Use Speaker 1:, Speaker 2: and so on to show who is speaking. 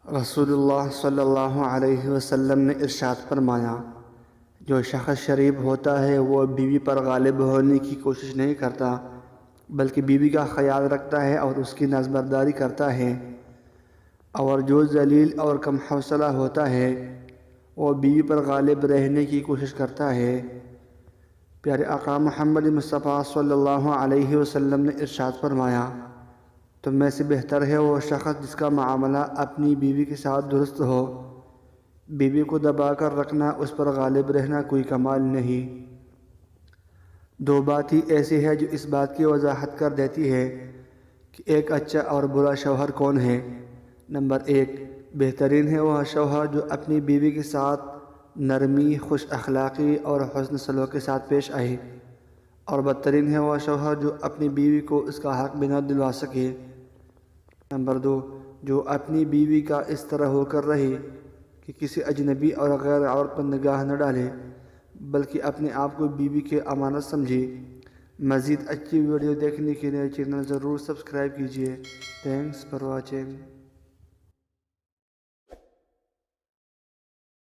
Speaker 1: رسول اللہ صلی اللہ علیہ وسلم نے ارشاد فرمایا، جو شخص شریف ہوتا ہے وہ بیوی پر غالب ہونے کی کوشش نہیں کرتا بلکہ بیوی کا خیال رکھتا ہے اور اس کی نازبرداری کرتا ہے، اور جو ذلیل اور کم حوصلہ ہوتا ہے وہ بیوی پر غالب رہنے کی کوشش کرتا ہے۔ پیارے آقا محمد مصطفیٰ صلی اللہ علیہ وسلم نے ارشاد فرمایا، تم میں سے بہتر ہے وہ شخص جس کا معاملہ اپنی بیوی کے ساتھ درست ہو۔ بیوی کو دبا کر رکھنا، اس پر غالب رہنا کوئی کمال نہیں۔ دو بات ہی ایسی ہے جو اس بات کی وضاحت کر دیتی ہے کہ ایک اچھا اور برا شوہر کون ہے۔ نمبر 1، بہترین ہے وہ شوہر جو اپنی بیوی کے ساتھ نرمی، خوش اخلاقی اور حسن سلوک کے ساتھ پیش آئے، اور بدترین ہے وہ شوہر جو اپنی بیوی کو اس کا حق بھی نہ دلوا سکے۔ نمبر 2، جو اپنی بیوی کا اس طرح ہو کر رہے کہ کسی اجنبی اور غیر عورت پر نگاہ نہ ڈالے بلکہ اپنے آپ کو بیوی کی امانت سمجھے۔ مزید اچھی ویڈیو دیکھنے کے لیے چینل ضرور سبسکرائب کیجیے۔ Thanks for watching.